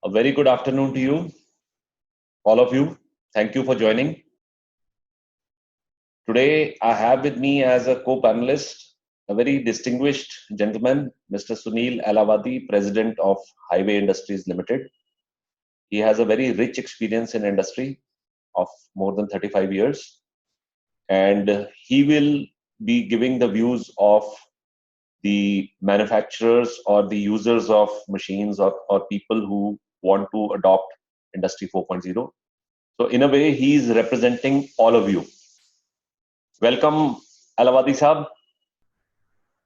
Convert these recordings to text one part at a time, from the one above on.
A very good afternoon to you, all of you. Thank you for joining. Today, I have with me as a co-panelist a very distinguished gentleman, Mr. Sunil Alavadi, President of Highway Industries Limited. He has a very rich experience in industry of more than 35 years, and he will be giving the views of the manufacturers or the users of machines or people who want to adopt Industry 4.0. So in a way, he is representing all of you. Welcome, Alavadi Saab.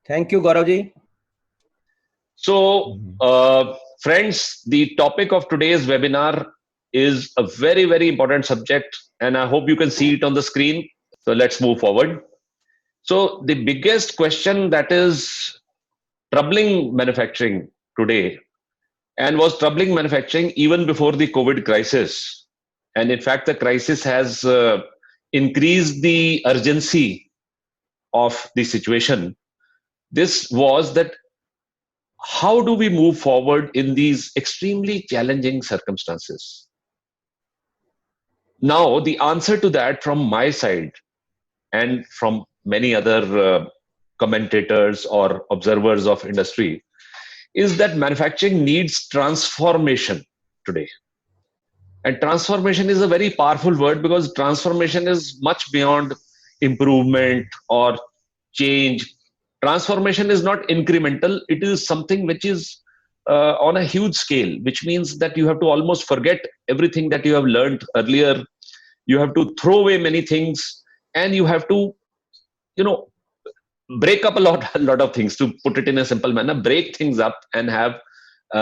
Thank you, Gauravji. So, friends, the topic of today's webinar is a very, very important subject, and I hope you can see it on the screen. So let's move forward. So the biggest question that is troubling manufacturing today, and was troubling manufacturing even before the COVID crisis, and in fact, the crisis has increased the urgency of the situation. This was that how do we move forward in these extremely challenging circumstances? Now, the answer to that from my side and from many other commentators or observers of industry is that manufacturing needs transformation today. And transformation is a very powerful word because transformation is much beyond improvement or change. Transformation is not incremental, it is something which is on a huge scale, which means that you have to almost forget everything that you have learned earlier. You have to throw away many things, and you have to, break up a lot of things, to put it in a simple manner, break things up and have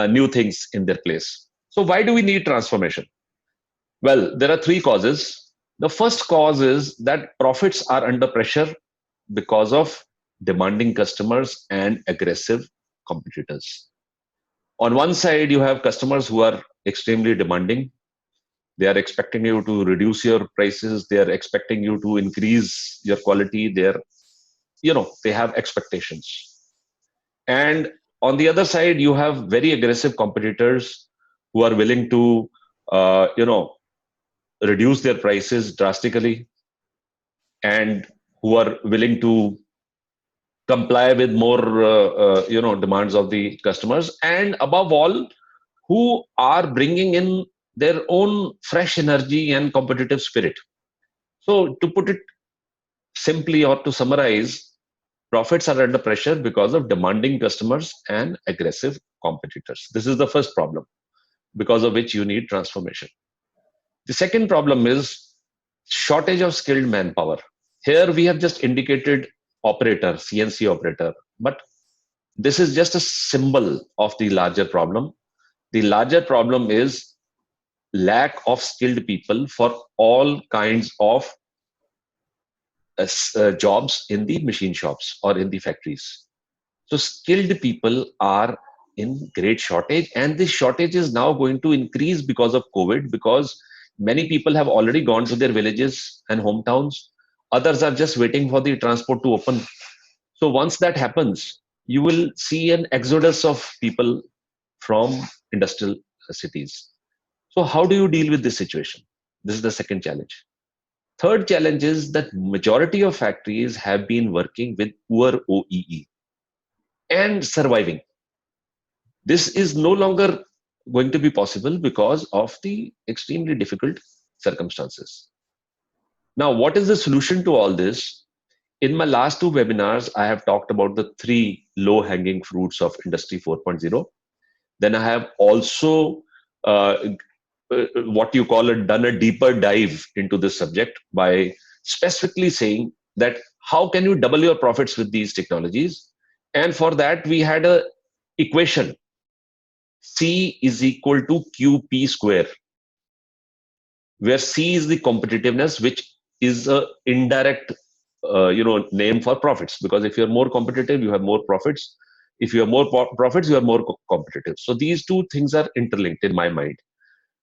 new things in their place. So why do we need transformation? Well, there are three causes. The first cause is that profits are under pressure because of demanding customers and aggressive competitors. On one side, you have customers who are extremely demanding. They are expecting you to reduce your prices. They are expecting you to increase your quality. They have expectations. And on the other side, you have very aggressive competitors who are willing to, reduce their prices drastically, and who are willing to comply with more demands of the customers, and above all, who are bringing in their own fresh energy and competitive spirit. So to put it simply, or to summarize, profits are under pressure because of demanding customers and aggressive competitors. This is the first problem, because of which you need transformation. The second problem is shortage of skilled manpower. Here we have just indicated operator, CNC operator, but this is just a symbol of the larger problem. The larger problem is lack of skilled people for all kinds of jobs in the machine shops or in the factories. So skilled people are in great shortage, and this shortage is now going to increase because of COVID, because many people have already gone to their villages and hometowns. Others are just waiting for the transport to open. So once that happens, you will see an exodus of people from industrial cities. So how do you deal with this situation? This is the second challenge. Third challenge is that majority of factories have been working with poor OEE and surviving. This is no longer going to be possible because of the extremely difficult circumstances. Now, what is the solution to all this? In my last two webinars, I have talked about the three low-hanging fruits of Industry 4.0. Then I have also what you call done a deeper dive into this subject by specifically saying that how can you double your profits with these technologies? And for that, we had a equation: C is equal to QP square, where C is the competitiveness, which is a indirect name for profits, because if you're more competitive, you have more profits. If you have more profits, you are more competitive. So these two things are interlinked in my mind.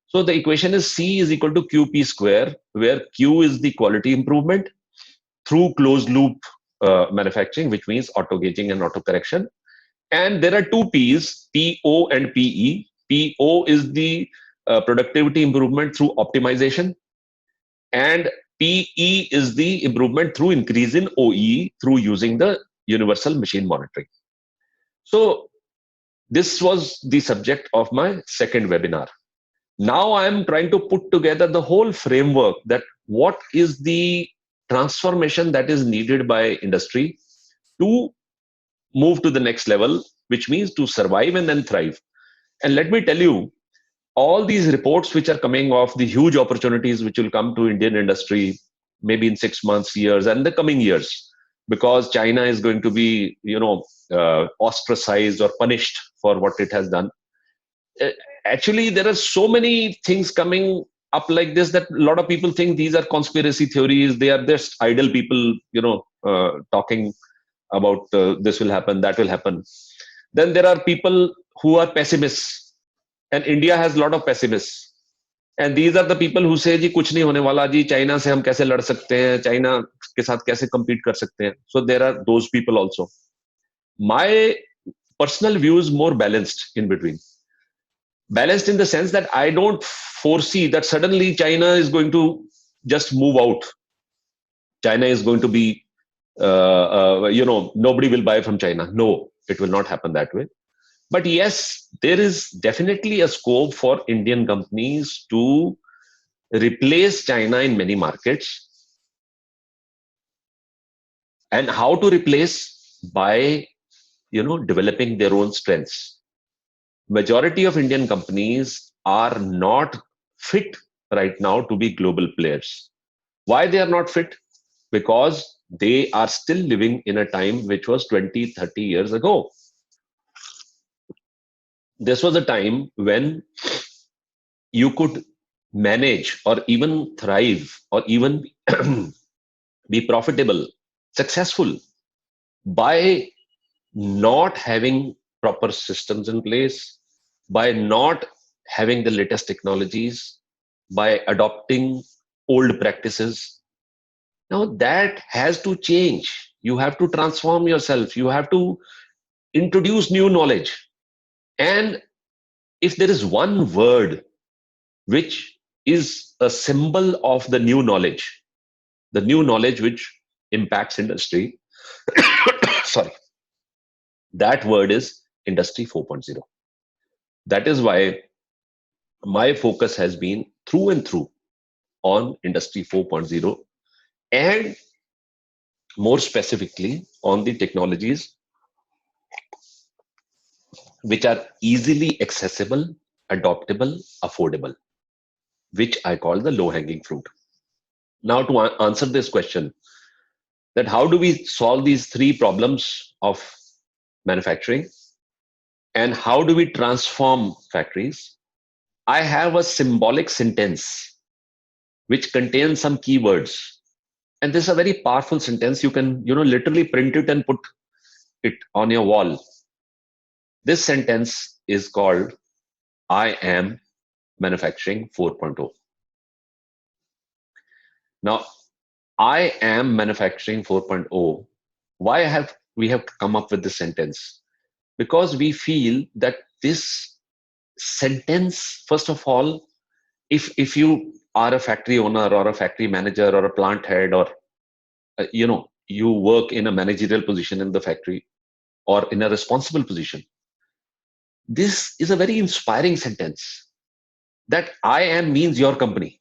So the equation is C is equal to QP square, where Q is the quality improvement through closed loop manufacturing, which means auto gauging and auto correction. And there are two P's, PO and PE. PO is the productivity improvement through optimization, and PE is the improvement through increase in OE through using the universal machine monitoring. So this was the subject of my second webinar. Now I am trying to put together the whole framework that what is the transformation that is needed by industry to move to the next level, which means to survive and then thrive. And let me tell you, all these reports which are coming of the huge opportunities which will come to Indian industry, maybe in 6 months, years, and the coming years, because China is going to be, ostracized or punished for what it has done. Actually, there are so many things coming up like this that a lot of people think these are conspiracy theories. They are just idle people, talking about this will happen, that will happen. Then there are people who are pessimists, and India has a lot of pessimists. And these are the people who say जी कुछ नहीं होने वाला जी, China से हम कैसे लड़ सकते हैं, चाइना के साथ कैसे compete कर सकते हैं. So there are those people also. My personal view is more balanced in between. Balanced in the sense that I don't foresee that suddenly China is going to just move out. China is going to be, nobody will buy from China. No, it will not happen that way. But yes, there is definitely a scope for Indian companies to replace China in many markets. And how to replace? By, developing their own strengths. Majority of Indian companies are not fit right now to be global players. Why they are not fit? Because they are still living in a time which was 20, 30 years ago. This was a time when you could manage or even thrive or even be profitable, successful by not having proper systems in place, by not having the latest technologies, by adopting old practices. Now that has to change. You have to transform yourself. You have to introduce new knowledge. And if there is one word which is a symbol of the new knowledge which impacts industry, sorry, that word is Industry 4.0. That is why my focus has been through and through on Industry 4.0, and more specifically on the technologies which are easily accessible, adoptable, affordable, which I call the low-hanging fruit. Now, to answer this question, that how do we solve these three problems of manufacturing and how do we transform factories? I have a symbolic sentence which contains some keywords. And this is a very powerful sentence. You can, literally print it and put it on your wall. This sentence is called I am manufacturing 4.0. Now, I am manufacturing 4.0. Why have we have come up with this sentence? Because we feel that this sentence, first of all, if you are a factory owner or a factory manager or a plant head, or you work in a managerial position in the factory or in a responsible position, this is a very inspiring sentence. That I am means your company,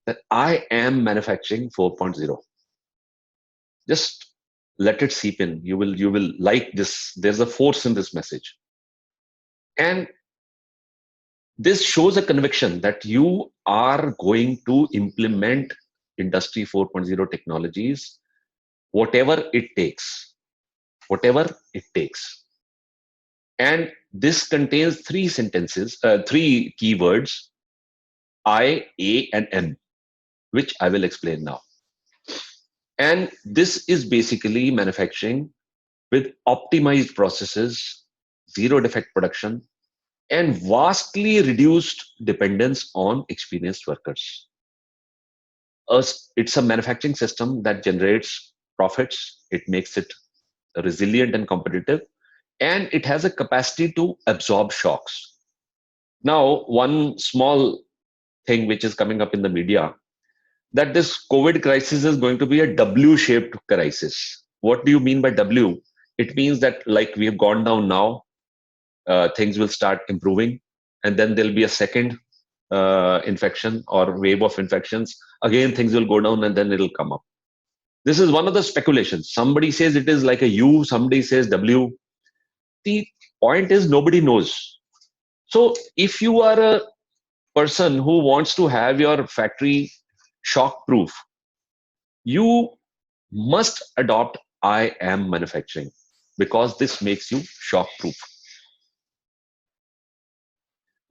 that I am manufacturing 4.0. Just let it seep in. You will like this. There's a force in this message. And this shows a conviction that you are going to implement Industry 4.0 technologies, whatever it takes. Whatever it takes. And this contains three sentences, three keywords, I, A, and M, which I will explain now. And this is basically manufacturing with optimized processes, zero defect production, and vastly reduced dependence on experienced workers. It's a manufacturing system that generates profits, it makes it resilient and competitive, and it has a capacity to absorb shocks. Now, one small thing which is coming up in the media, that this COVID crisis is going to be a W-shaped crisis. What do you mean by W? It means that like we have gone down now, things will start improving, and then there'll be a second infection or wave of infections. Again, things will go down, and then it'll come up. This is one of the speculations. Somebody says it is like a U, somebody says W. The point is nobody knows. So if you are a person who wants to have your factory shock proof, you must adopt I am manufacturing, because this makes you shock proof.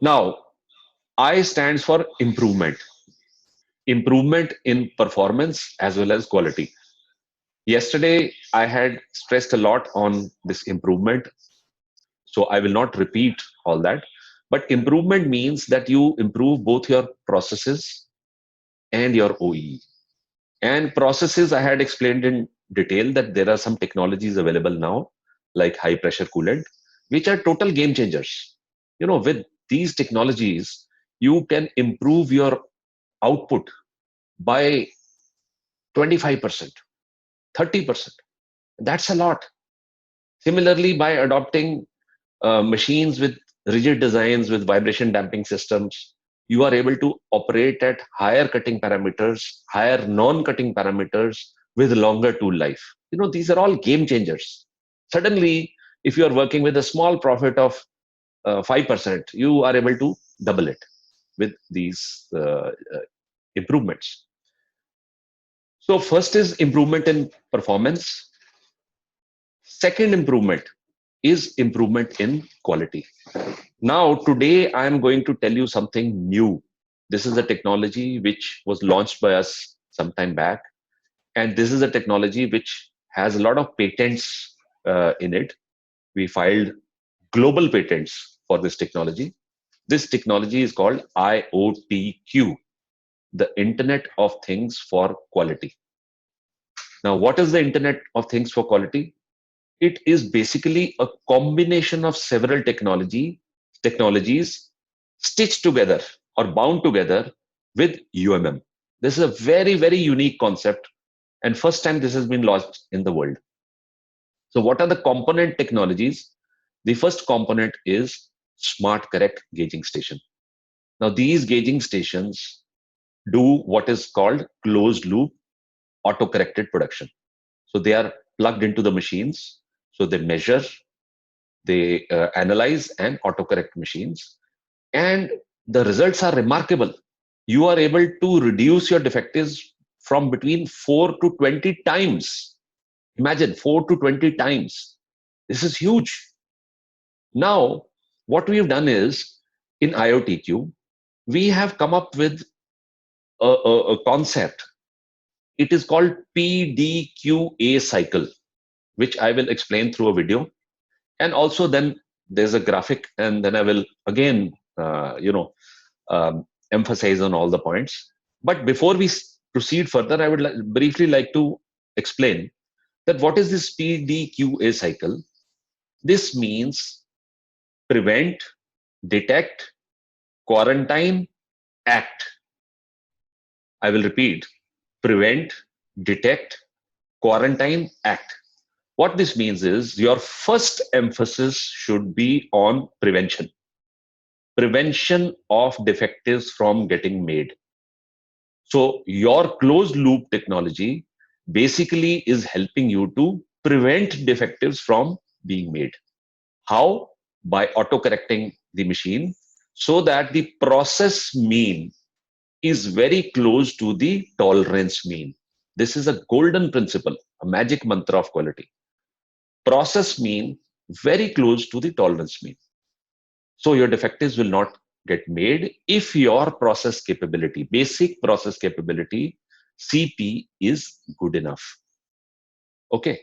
Now, I stands for improvement. Improvement in performance as well as quality. Yesterday, I had stressed a lot on this improvement, so I will not repeat all that. But improvement means that you improve both your processes and your OEE. And processes, I had explained in detail that there are some technologies available now, like high pressure coolant, which are total game changers. With these technologies, you can improve your output by 25%, 30%. That's a lot. Similarly, by adopting machines with rigid designs with vibration damping systems, you are able to operate at higher cutting parameters, higher non-cutting parameters with longer tool life. These are all game changers. Suddenly, if you are working with a small profit of 5%, you are able to double it with these improvements. So first is improvement in performance. Second improvement is improvement in quality. Now, today I am going to tell you something new. This is a technology which was launched by us some time back. And this is a technology which has a lot of patents in it. We filed global patents for this technology. This technology is called IoTQ, the Internet of Things for Quality. Now, what is the Internet of Things for Quality? It is basically a combination of several technologies stitched together or bound together with UMM. This is a very, very unique concept, and first time this has been launched in the world. So what are the component technologies? The first component is Smart Correct gauging station. Now these gauging stations do what is called closed loop auto corrected production. So they are plugged into the machines. So they measure, they analyze and autocorrect machines, and the results are remarkable. You are able to reduce your defectives from between 4 to 20 times. Imagine 4 to 20 times. This is huge. Now, what we've done is in IoTQ, we have come up with a concept. It is called PDQA cycle, which I will explain through a video. And also then there's a graphic, and then I will again emphasize on all the points. But before we proceed further, I would briefly like to explain that what is this PDQA cycle. This means prevent, detect, quarantine, act. I will repeat: prevent, detect, quarantine, act. What this means is your first emphasis should be on prevention. Prevention of defectives from getting made. So your closed loop technology basically is helping you to prevent defectives from being made. How? By auto correcting the machine so that the process mean is very close to the tolerance mean. This is a golden principle, a magic mantra of quality. Process mean very close to the tolerance mean. So your defectives will not get made if your process capability, basic process capability, CP, is good enough. Okay.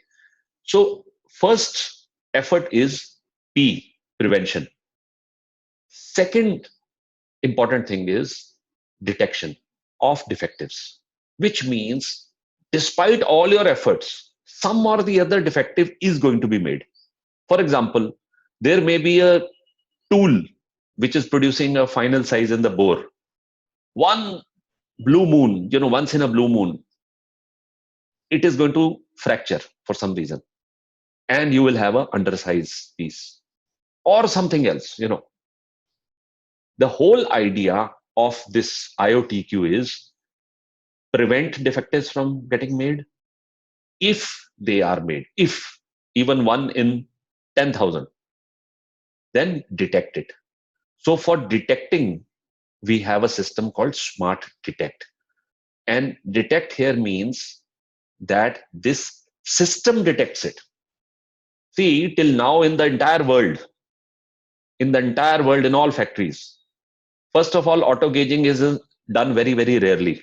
So first effort is P, prevention. Second important thing is detection of defectives, which means despite all your efforts, some or the other defective is going to be made. For example, there may be a tool which is producing a final size in the bore. One blue moon, once in a blue moon, it is going to fracture for some reason, and you will have a undersized piece or something else. The whole idea of this IOTQ is prevent defectives from getting made if they are made, if even one in 10,000, then detect it. So for detecting, we have a system called Smart Detect. And detect here means that this system detects it. See, till now in the entire world, in all factories, first of all, auto gauging is done very, very rarely.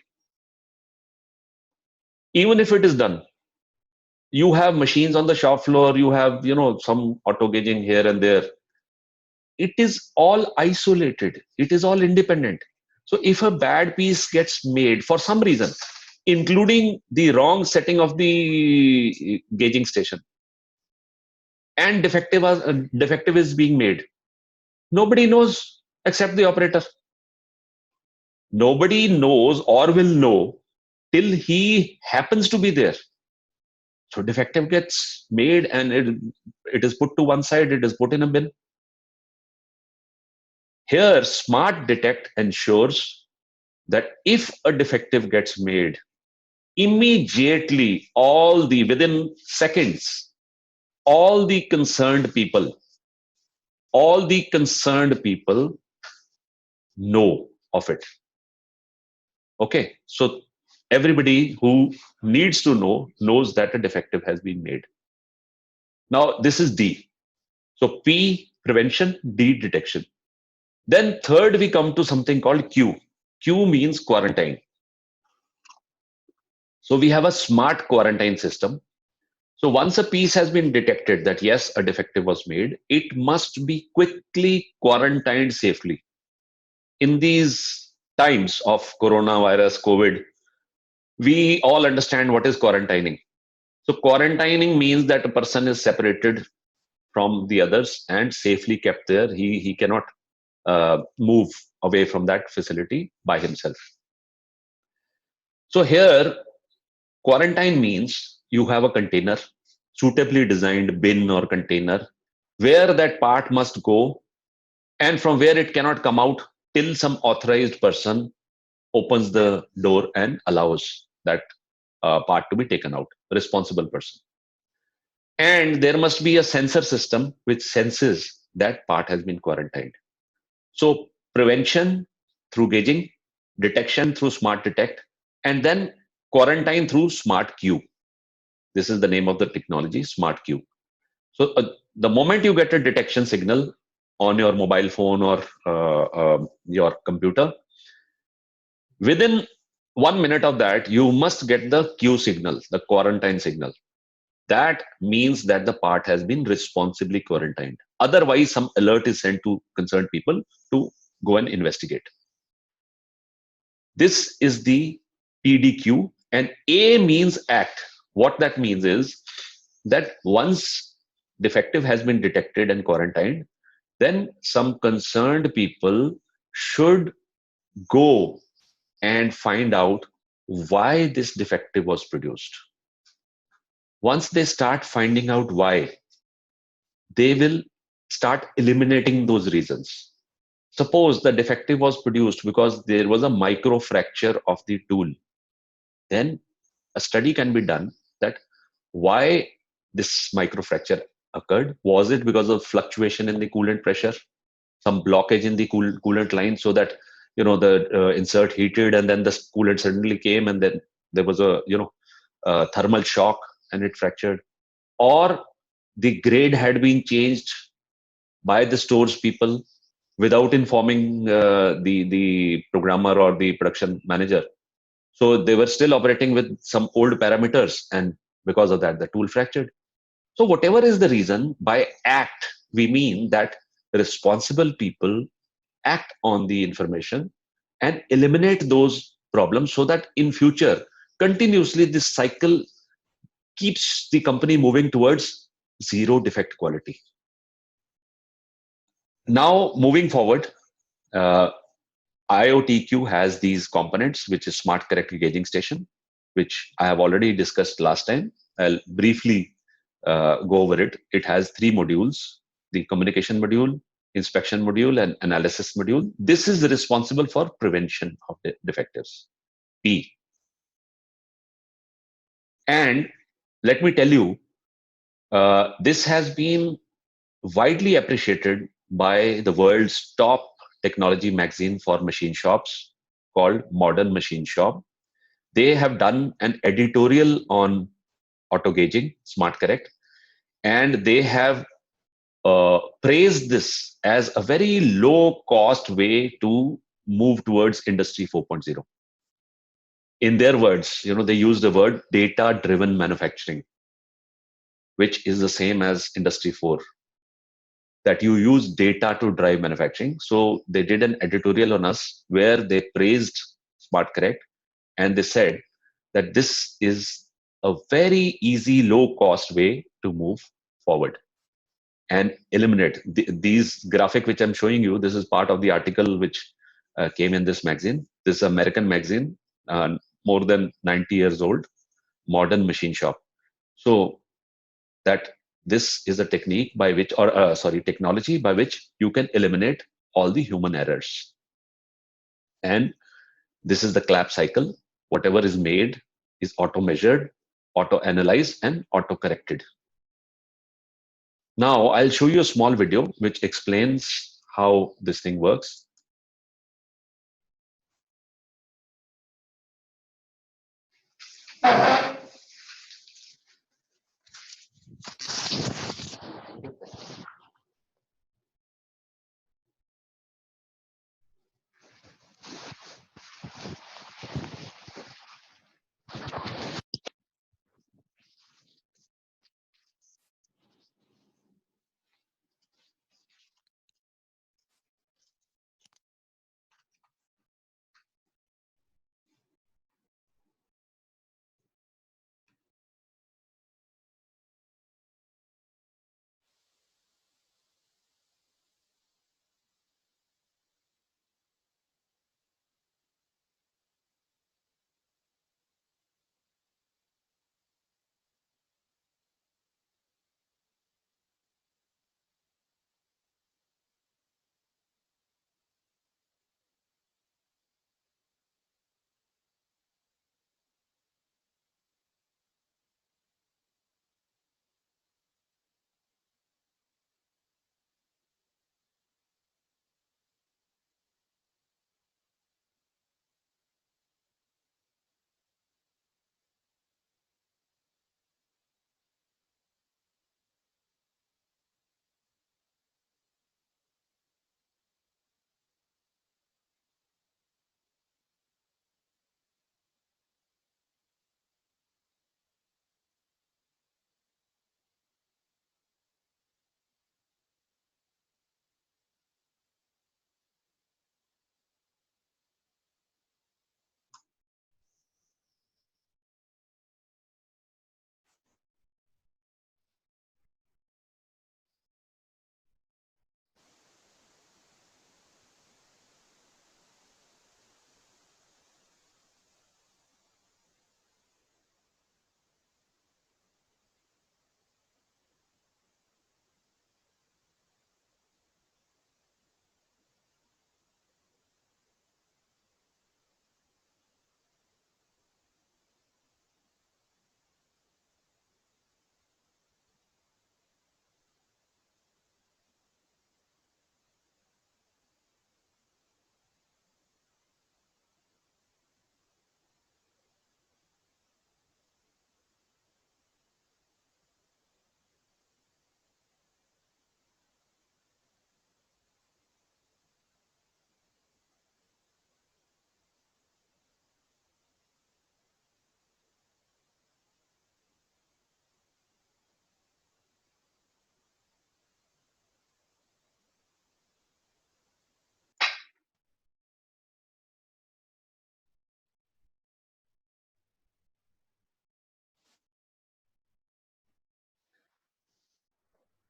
Even if it is done, you have machines on the shop floor, you have, some auto gauging here and there. It is all isolated. It is all independent. So if a bad piece gets made for some reason, including the wrong setting of the gauging station, and defective is being made, nobody knows except the operator. Nobody knows or will know till he happens to be there. So defective gets made and it is put to one side, it is put in a bin. Here, Smart Detect ensures that if a defective gets made, immediately within seconds, all the concerned people know of it. Okay, so everybody who needs to know knows that a defective has been made. Now this is D. So P, prevention, D, detection. Then third, we come to something called Q. Q means quarantine. So we have a smart quarantine system. So once a piece has been detected that yes, a defective was made, it must be quickly quarantined safely. In these times of coronavirus, COVID, we all understand what is quarantining. So quarantining means that a person is separated from the others and safely kept there. He cannot move away from that facility by himself. So here, quarantine means you have a container, suitably designed bin or container, where that part must go and from where it cannot come out till some authorized person opens the door and allows that part to be taken out, responsible person. And there must be a sensor system which senses that part has been quarantined. So prevention through gauging, detection through Smart Detect, and then quarantine through Smart Q. This is the name of the technology, Smart Q. So the moment you get a detection signal on your mobile phone or your computer, within 1 minute of that, you must get the Q signal, the quarantine signal. That means that the part has been responsibly quarantined. Otherwise, some alert is sent to concerned people to go and investigate. This is the PDQ, and A means act. What that means is that once defective has been detected and quarantined, then some concerned people should go and find out why this defective was produced. Once they start finding out why, they will start eliminating those reasons. Suppose the defective was produced because there was a micro fracture of the tool. Then a study can be done that why this micro fracture occurred. Was it because of fluctuation in the coolant pressure, some blockage in the coolant line, so that the insert heated and then the coolant suddenly came and then there was a thermal shock and it fractured, or the grade had been changed by the stores people without informing the programmer or the production manager. So they were still operating with some old parameters, and because of that, the tool fractured. So whatever is the reason, by act, we mean that responsible people act on the information and eliminate those problems so that in future, continuously this cycle keeps the company moving towards zero defect quality. Now, moving forward, Uh, IoTQ has these components, which is Smart Correct Gauging Station, which I have already discussed last time. I'll briefly go over it. It has three modules: the communication module, inspection module, and analysis module. This is responsible for prevention of defectives. P. And let me tell you, this has been widely appreciated by the world's top technology magazine for machine shops called Modern Machine Shop. They have done an editorial on auto gauging, Smart Correct, and they have praised this as a very low cost way to move towards Industry 4.0. In their words, they use the word data driven manufacturing, which is the same as Industry 4, that you use data to drive manufacturing. So they did an editorial on us where they praised Smart Correct, and they said that this is a very easy, low cost way to move forward and eliminate these graphic which I'm showing you. This is part of the article which came in this magazine. This American magazine, more than 90 years old, Modern Machine Shop. So that this is a technique by which, or technology by which you can eliminate all the human errors. And this is the clap cycle. Whatever is made is auto measured, auto analyzed, and auto corrected. Now I'll show you a small video which explains how this thing works.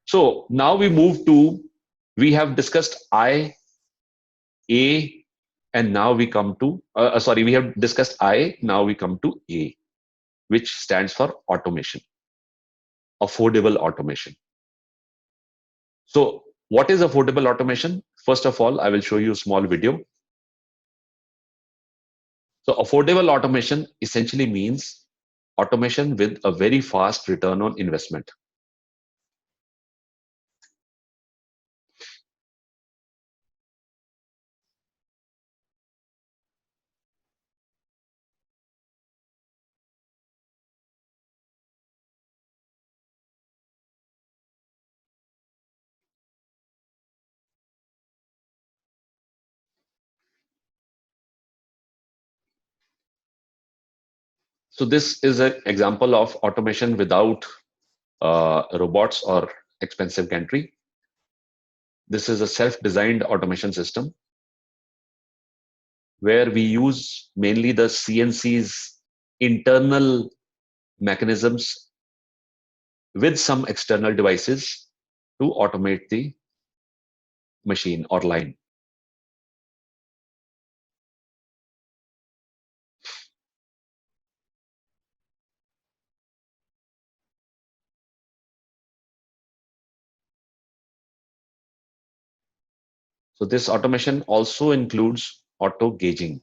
So now we move to, we have discussed I, A, and now we come to, sorry, we have discussed I, now we come to A, which stands for automation, affordable automation. So what is affordable automation? First of all, I will show you a small video. So affordable automation essentially means automation with a very fast return on investment. So this is an example of automation without robots or expensive gantry. This is a self-designed automation system where we use mainly the CNC's internal mechanisms with some external devices to automate the machine or line. So this automation also includes auto gauging.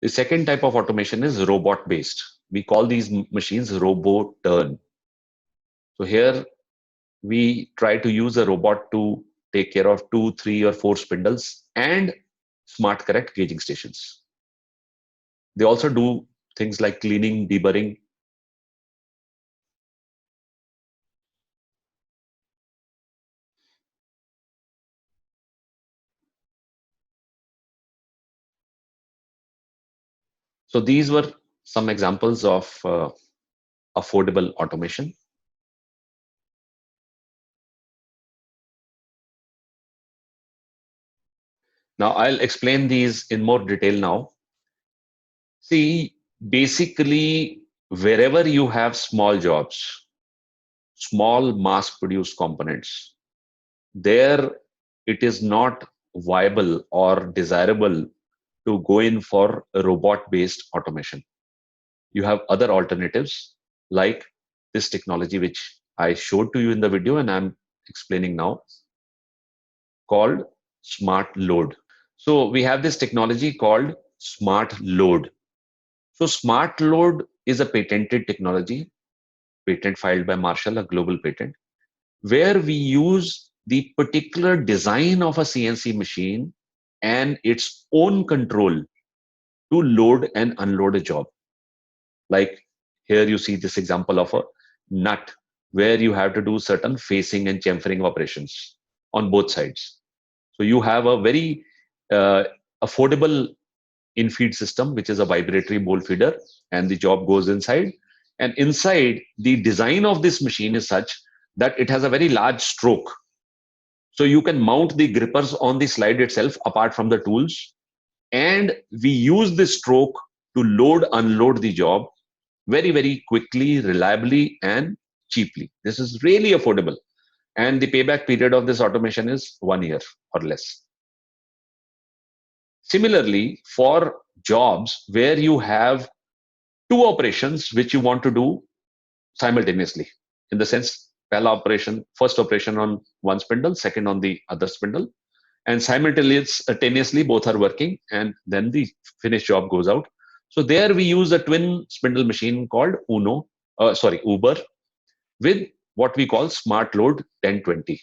The second type of automation is robot based. We call these machines robo-turn. So here we try to use a robot to take care of 2, 3, or 4 spindles and smart correct gauging stations. They also do things like cleaning, deburring. So these were some examples of affordable automation. Now I'll explain these in more detail now. See, basically, wherever you have small jobs, small mass produced components, there it is not viable or desirable to go in for robot based automation. You have other alternatives like this technology, which I showed to you in the video and I'm explaining now, called Smart Load. So we have this technology called Smart Load. So Smart Load is a patented technology, patent filed by Marshall, a global patent, where we use the particular design of a CNC machine and its own control to load and unload a job. Like here you see this example of a nut where you have to do certain facing and chamfering operations on both sides. So you have a very affordable in-feed system, which is a vibratory bowl feeder, and the job goes inside. And inside, the design of this machine is such that it has a very large stroke. So you can mount the grippers on the slide itself apart from the tools. And we use this stroke to load, unload the job very, very quickly, reliably, and cheaply. This is really affordable. And the payback period of this automation is 1 year or less. Similarly, for jobs where you have two operations which you want to do simultaneously, in the sense, first operation on one spindle, second on the other spindle, and simultaneously both are working, and then the finished job goes out. So there we use a twin spindle machine called Uber, with what we call Smart Load 1020.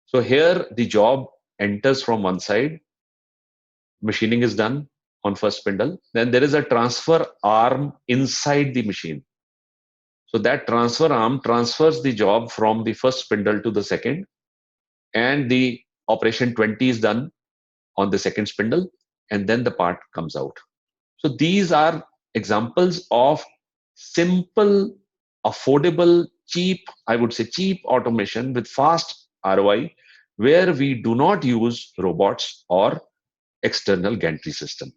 So here the job enters from one side, machining is done on first spindle, then there is a transfer arm inside the machine. So that transfer arm transfers the job from the first spindle to the second, and the operation 20 is done on the second spindle, and then the part comes out. So these are examples of simple, affordable, cheap, I would say cheap automation with fast ROI, where we do not use robots or external gantry system.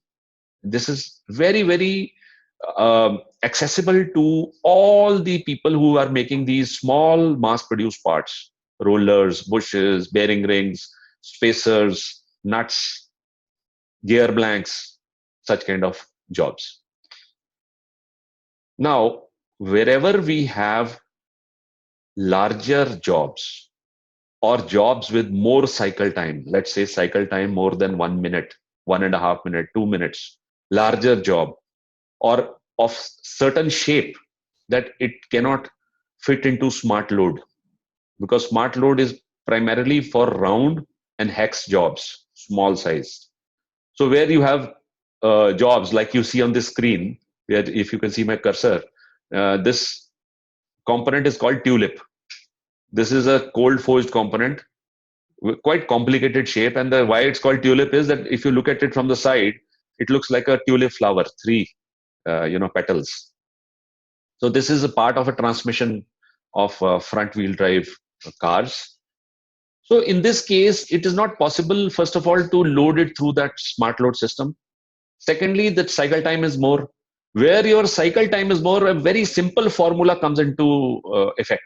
This is very, very accessible to all the people who are making these small mass-produced parts, rollers, bushes, bearing rings, spacers, nuts, gear blanks, such kind of jobs. Now, wherever we have larger jobs or jobs with more cycle time, let's say cycle time more than 1 minute, 1.5 minutes, 2 minutes, larger job, or of certain shape that it cannot fit into smart load, because smart load is primarily for round and hex jobs, small size. So where you have jobs like you see on this screen, where if you can see my cursor, this component is called tulip. This is a cold forged component, quite complicated shape, and the why it's called tulip is that if you look at it from the side, it looks like a tulip flower, three petals. So this is a part of a transmission of front wheel drive cars. So in this case, it is not possible, first of all, to load it through that smart load system. Secondly, that cycle time is more. Where your cycle time is more, a very simple formula comes into effect.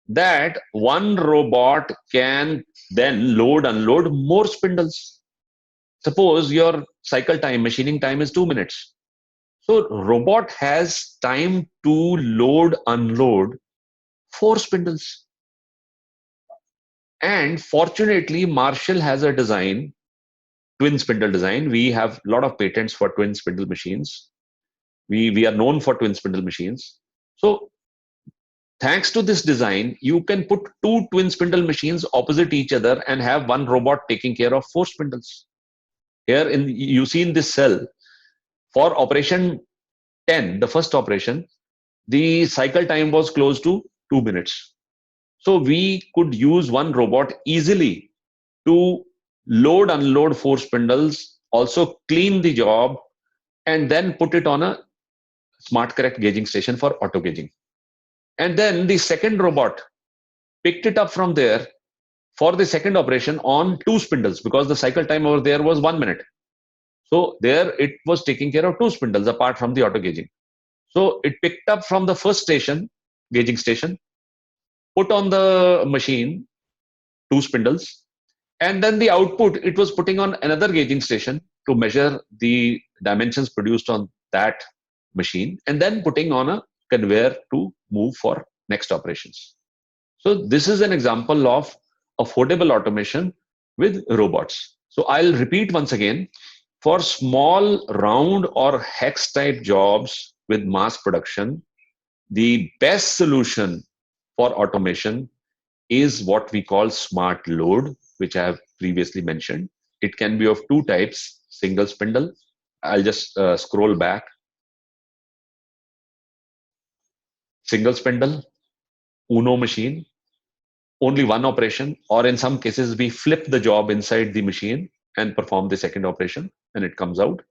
That one robot can then load, unload more spindles. Suppose your cycle time, machining time is 2 minutes. So robot has time to load, unload 4 spindles. And fortunately, Marshall has a design, twin spindle design. We have a lot of patents for twin spindle machines. We are known for twin spindle machines. So thanks to this design, you can put two twin spindle machines opposite each other and have one robot taking care of 4 spindles. Here you see in this cell, for operation 10, the first operation, the cycle time was close to 2 minutes. So we could use one robot easily to load, unload 4 spindles, also clean the job, and then put it on a smart correct gauging station for auto gauging. And then the second robot picked it up from there for the second operation on 2 spindles, because the cycle time over there was 1 minute. So there it was taking care of 2 spindles apart from the auto gauging. So it picked up from the first station, gauging station, put on the machine 2 spindles, and then the output it was putting on another gauging station to measure the dimensions produced on that machine, and then putting on a conveyor to move for next operations. So this is an example of affordable automation with robots. So I'll repeat once again, for small round or hex type jobs with mass production, the best solution for automation is what we call smart load, which I have previously mentioned. It can be of two types: single spindle. I'll just scroll back. Single spindle, Uno machine, only one operation, or in some cases, we flip the job inside the machine and perform the second operation and it comes out.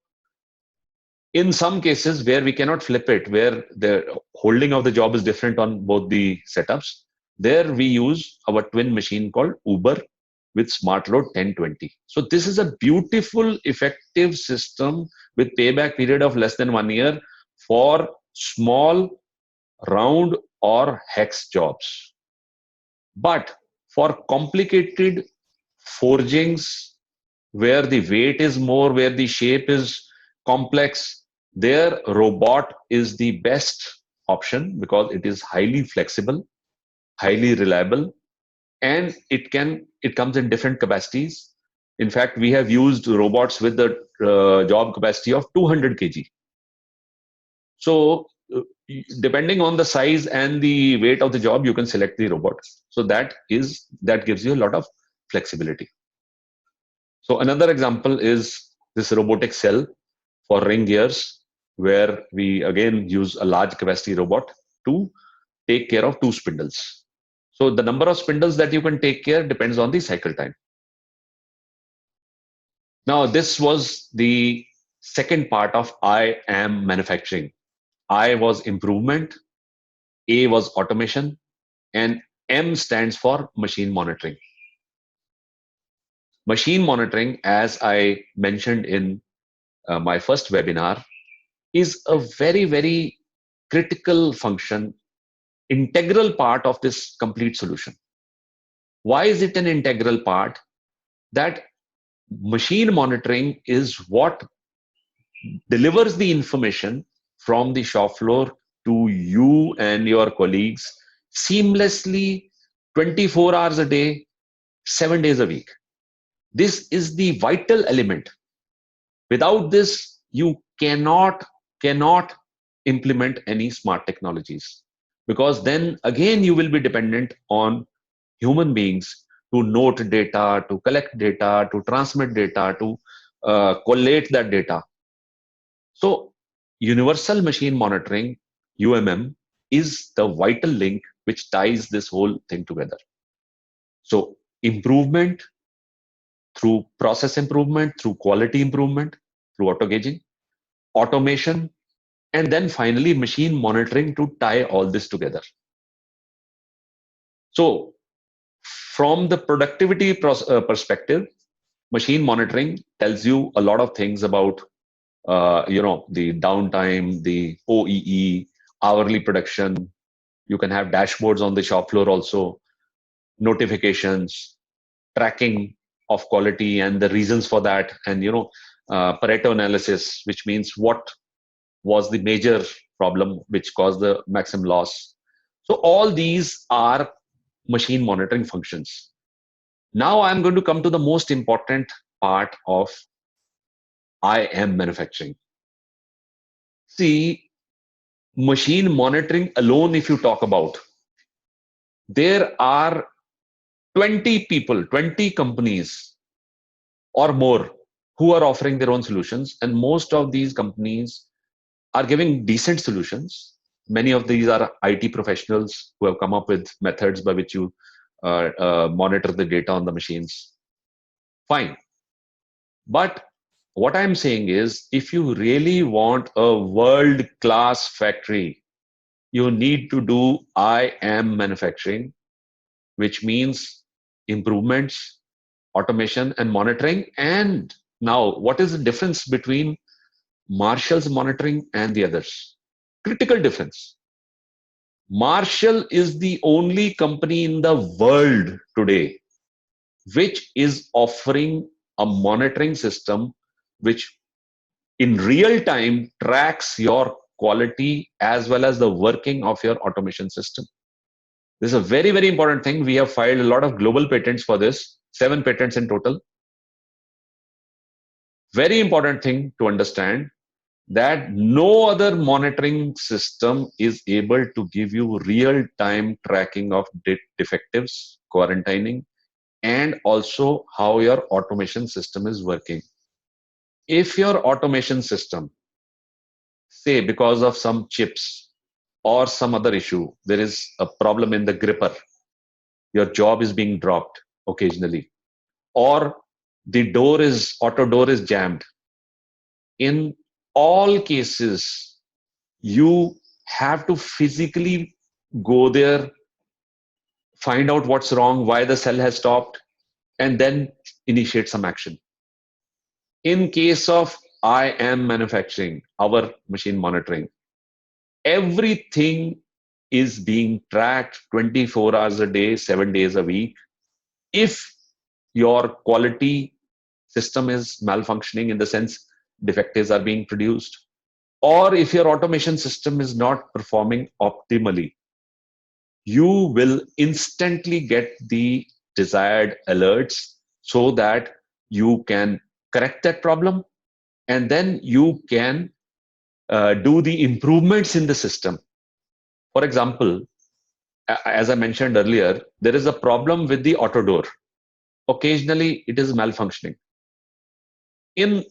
In some cases where we cannot flip it, where the holding of the job is different on both the setups, there we use our twin machine called Uber with Smart Load 1020. So this is a beautiful, effective system with payback period of less than 1 year for small, round or hex jobs. But for complicated forgings, where the weight is more, where the shape is complex, there robot is the best option because it is highly flexible, highly reliable, and it comes in different capacities. In fact, we have used robots with the job capacity of 200 kg. So depending on the size and the weight of the job, you can select the robot. So that gives you a lot of flexibility. So another example is this robotic cell for ring gears, where we again use a large capacity robot to take care of 2 spindles. So the number of spindles that you can take care depends on the cycle time. Now this was the second part of I am manufacturing. I was improvement, A was automation, and M stands for machine monitoring. Machine monitoring, as I mentioned in my first webinar, is a very, very critical function, integral part of this complete solution. Why is it an integral part? That machine monitoring is what delivers the information from the shop floor to you and your colleagues seamlessly 24 hours a day, 7 days a week. This is the vital element. Without this, you cannot implement any smart technologies, because then again you will be dependent on human beings to note data, to collect data, to transmit data, to collate that data. So universal machine monitoring, UMM, is the vital link which ties this whole thing together. So improvement through process improvement, through quality improvement, through auto gauging, automation, and then finally machine monitoring to tie all this together. So from the productivity perspective, machine monitoring tells you a lot of things about the downtime, the OEE, hourly production. You can have dashboards on the shop floor also, notifications, tracking of quality and the reasons for that, and Pareto analysis, which means what was the major problem which caused the maximum loss. So all these are machine monitoring functions. Now I'm going to come to the most important part of IM manufacturing. See, machine monitoring alone, if you talk about, there are 20 people, 20 companies or more who are offering their own solutions, and most of these companies are giving decent solutions. Many of these are IT professionals who have come up with methods by which you monitor the data on the machines. Fine. But what I'm saying is, if you really want a world-class factory, you need to do IM manufacturing, which means improvements, automation, and monitoring. And now, what is the difference between Marshall's monitoring and the others? Critical difference. Marshall is the only company in the world today which is offering a monitoring system which in real time tracks your quality as well as the working of your automation system. This is a very, very important thing. We have filed a lot of global patents for this, 7 patents in total. Very important thing to understand, that no other monitoring system is able to give you real-time tracking of defectives, quarantining, and also how your automation system is working. If your automation system, say because of some chips or some other issue, there is a problem in the gripper, your job is being dropped occasionally, or the auto door is jammed. In all cases, you have to physically go there, find out what's wrong, why the cell has stopped, and then initiate some action. In case of IM manufacturing, our machine monitoring, everything is being tracked 24 hours a day, 7 days a week. If your quality system is malfunctioning, in the sense defectives are being produced, or if your automation system is not performing optimally, you will instantly get the desired alerts so that you can correct that problem, and then you can do the improvements in the system. For example, as I mentioned earlier, there is a problem with the auto door. Occasionally, it is malfunctioning. In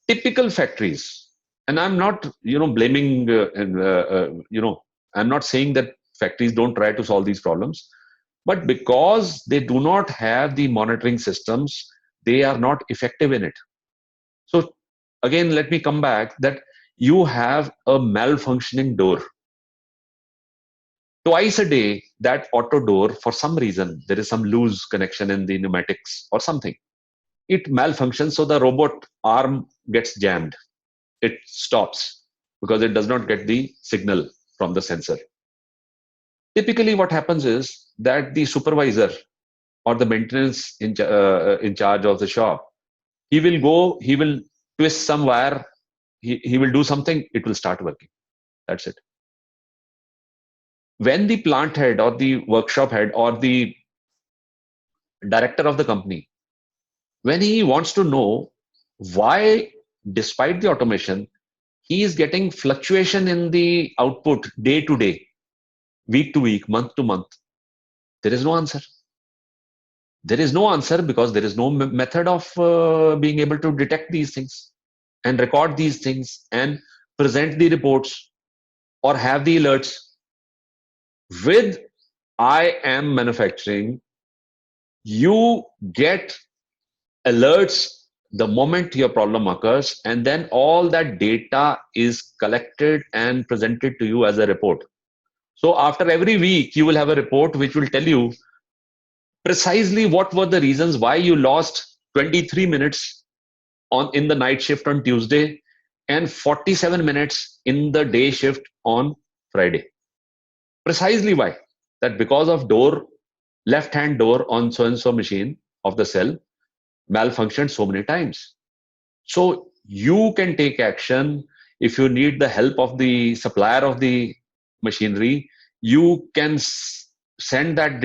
typical factories, and I'm not, blaming, I'm not saying that factories don't try to solve these problems, but because they do not have the monitoring systems, they are not effective in it. So again, let me come back that you have a malfunctioning door. Twice a day, that auto door, for some reason, there is some loose connection in the pneumatics or something. It malfunctions, so the robot arm gets jammed. It stops, because it does not get the signal from the sensor. Typically, what happens is that the supervisor or the maintenance in charge of the shop, he will go, he will twist some wire, he will do something, it will start working. That's it. When the plant head or the workshop head or the director of the company, when he wants to know why, despite the automation, he is getting fluctuation in the output day to day, week to week, month to month, there is no answer. There is no answer because there is no method of being able to detect these things and record these things and present the reports or have the alerts. With IM manufacturing, you get alerts the moment your problem occurs, and then all that data is collected and presented to you as a report. So after every week, you will have a report which will tell you precisely what were the reasons why you lost 23 minutes on in the night shift on Tuesday and 47 minutes in the day shift on Friday. Precisely why? That because of door, left hand door on so and so machine of the cell malfunctioned so many times. So you can take action. If you need the help of the supplier of the machinery, you can send that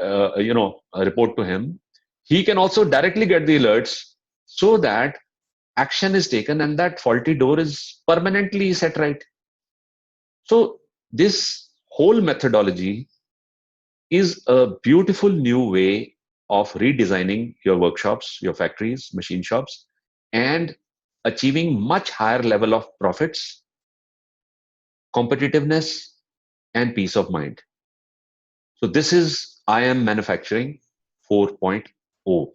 a report to him. He can also directly get the alerts so that action is taken and that faulty door is permanently set right. So this whole methodology is a beautiful new way of redesigning your workshops, your factories, machine shops, and achieving much higher level of profits, competitiveness, and peace of mind. So this is IM Manufacturing 4.0.